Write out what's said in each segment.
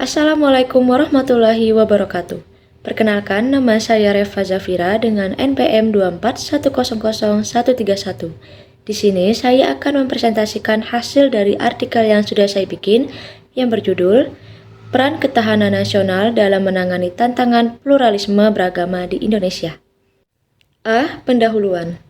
Assalamualaikum warahmatullahi wabarakatuh. Perkenalkan, nama saya Reva Zafira dengan NPM 241000131. Di sini saya akan mempresentasikan hasil dari artikel yang sudah saya bikin yang berjudul Peran Ketahanan Nasional dalam Menangani Tantangan Pluralisme Beragama di Indonesia. Pendahuluan.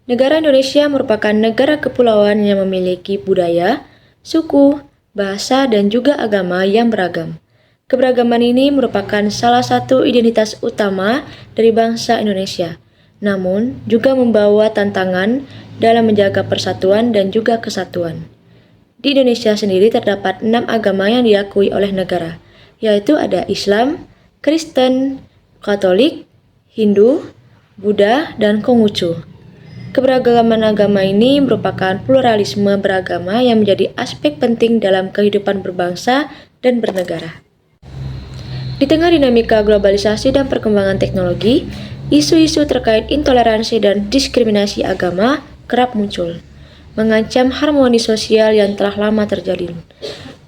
Negara Indonesia merupakan negara kepulauan yang memiliki budaya, suku, bahasa, dan juga agama yang beragam. Keberagaman ini merupakan salah satu identitas utama dari bangsa Indonesia, namun juga membawa tantangan dalam menjaga persatuan dan juga kesatuan. Di Indonesia sendiri terdapat 6 agama yang diakui oleh negara, yaitu ada Islam, Kristen, Katolik, Hindu, Buddha, dan Konghucu. Keberagaman agama ini merupakan pluralisme beragama yang menjadi aspek penting dalam kehidupan berbangsa dan bernegara. Di tengah dinamika globalisasi dan perkembangan teknologi, isu-isu terkait intoleransi dan diskriminasi agama kerap muncul, mengancam harmoni sosial yang telah lama terjalin.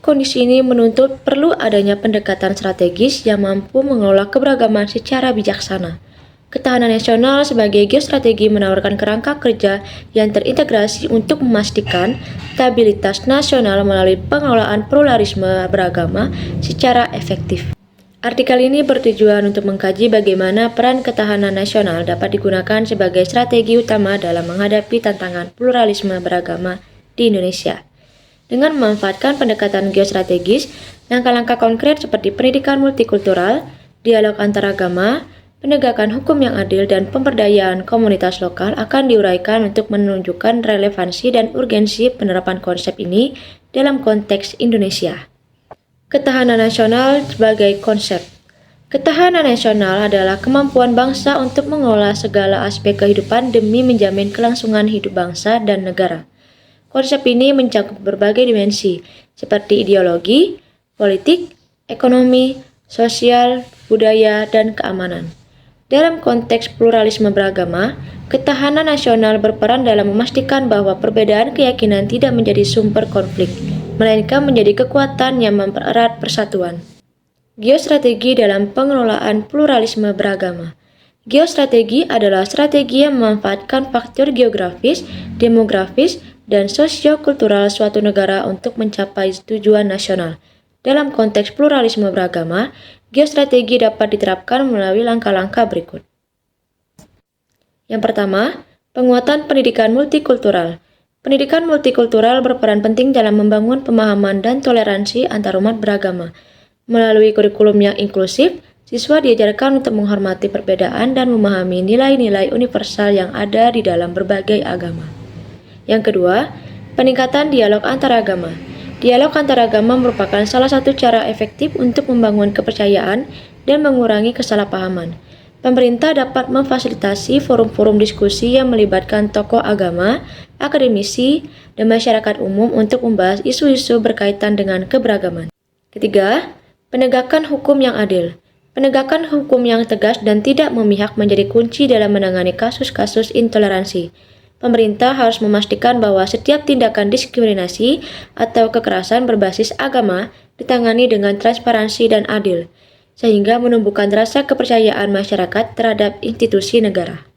Kondisi ini menuntut perlu adanya pendekatan strategis yang mampu mengelola keberagaman secara bijaksana. Ketahanan nasional sebagai geostrategi menawarkan kerangka kerja yang terintegrasi untuk memastikan stabilitas nasional melalui pengelolaan pluralisme beragama secara efektif. Artikel ini bertujuan untuk mengkaji bagaimana peran ketahanan nasional dapat digunakan sebagai strategi utama dalam menghadapi tantangan pluralisme beragama di Indonesia. Dengan memanfaatkan pendekatan geostrategis, langkah-langkah konkret seperti pendidikan multikultural, dialog antaragama, penegakan hukum yang adil, dan pemberdayaan komunitas lokal akan diuraikan untuk menunjukkan relevansi dan urgensi penerapan konsep ini dalam konteks Indonesia. Ketahanan nasional sebagai konsep. Ketahanan nasional adalah kemampuan bangsa untuk mengelola segala aspek kehidupan demi menjamin kelangsungan hidup bangsa dan negara. Konsep ini mencakup berbagai dimensi, seperti ideologi, politik, ekonomi, sosial, budaya, dan keamanan. Dalam konteks pluralisme beragama, ketahanan nasional berperan dalam memastikan bahwa perbedaan keyakinan tidak menjadi sumber konflik, melainkan menjadi kekuatan yang mempererat persatuan. Geostrategi dalam pengelolaan pluralisme beragama. Geostrategi adalah strategi yang memanfaatkan faktor geografis, demografis, dan sosiokultural suatu negara untuk mencapai tujuan nasional. Dalam konteks pluralisme beragama, geostrategi dapat diterapkan melalui langkah-langkah berikut. Yang pertama, penguatan pendidikan multikultural. Pendidikan multikultural berperan penting dalam membangun pemahaman dan toleransi antarumat beragama. Melalui kurikulum yang inklusif, siswa diajarkan untuk menghormati perbedaan dan memahami nilai-nilai universal yang ada di dalam berbagai agama. Yang kedua, peningkatan dialog antaragama. Dialog antaragama merupakan salah satu cara efektif untuk membangun kepercayaan dan mengurangi kesalahpahaman. Pemerintah dapat memfasilitasi forum-forum diskusi yang melibatkan tokoh agama, akademisi, dan masyarakat umum untuk membahas isu-isu berkaitan dengan keberagaman. Ketiga, penegakan hukum yang adil. Penegakan hukum yang tegas dan tidak memihak menjadi kunci dalam menangani kasus-kasus intoleransi. Pemerintah harus memastikan bahwa setiap tindakan diskriminasi atau kekerasan berbasis agama ditangani dengan transparansi dan adil, sehingga menumbuhkan rasa kepercayaan masyarakat terhadap institusi negara.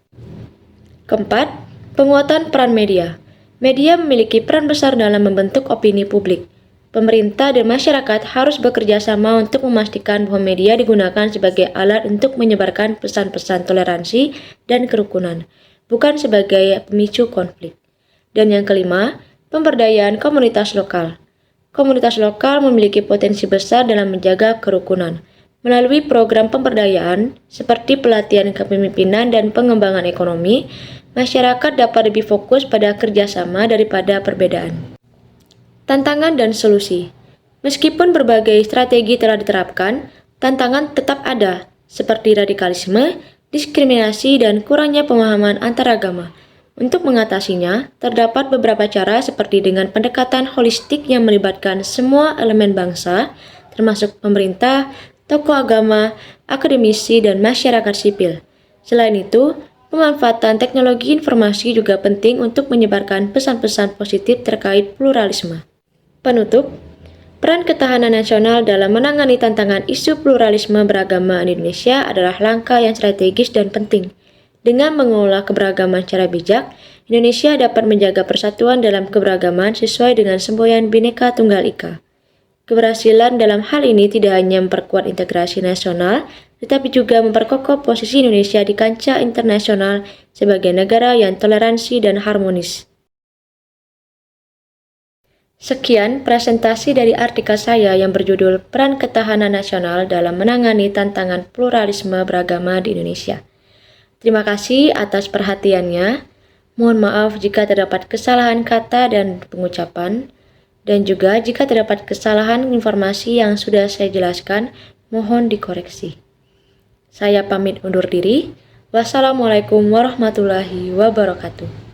Keempat, penguatan peran media. Media memiliki peran besar dalam membentuk opini publik. Pemerintah dan masyarakat harus bekerja sama untuk memastikan bahwa media digunakan sebagai alat untuk menyebarkan pesan-pesan toleransi dan kerukunan, bukan sebagai pemicu konflik. Dan yang kelima, pemberdayaan komunitas lokal. Komunitas lokal memiliki potensi besar dalam menjaga kerukunan. Melalui program pemberdayaan seperti pelatihan kepemimpinan dan pengembangan ekonomi, masyarakat dapat lebih fokus pada kerjasama daripada perbedaan. Tantangan dan solusi. Meskipun berbagai strategi telah diterapkan, tantangan tetap ada, seperti radikalisme, diskriminasi, dan kurangnya pemahaman antaragama. Untuk mengatasinya, terdapat beberapa cara seperti dengan pendekatan holistik yang melibatkan semua elemen bangsa, termasuk pemerintah, tokoh agama, akademisi, dan masyarakat sipil. Selain itu, pemanfaatan teknologi informasi juga penting untuk menyebarkan pesan-pesan positif terkait pluralisme. Penutup, Peran ketahanan nasional dalam menangani tantangan isu pluralisme beragama di Indonesia adalah langkah yang strategis dan penting. Dengan mengelola keberagaman secara bijak, Indonesia dapat menjaga persatuan dalam keberagaman sesuai dengan semboyan Bhinneka Tunggal Ika. Keberhasilan dalam hal ini tidak hanya memperkuat integrasi nasional, tetapi juga memperkokoh posisi Indonesia di kancah internasional sebagai negara yang toleransi dan harmonis. Sekian presentasi dari artikel saya yang berjudul Peran Ketahanan Nasional dalam Menangani Tantangan Pluralisme Beragama di Indonesia. Terima kasih atas perhatiannya. Mohon maaf jika terdapat kesalahan kata dan pengucapan, dan juga jika terdapat kesalahan informasi yang sudah saya jelaskan, mohon dikoreksi. Saya pamit undur diri. Wassalamualaikum warahmatullahi wabarakatuh.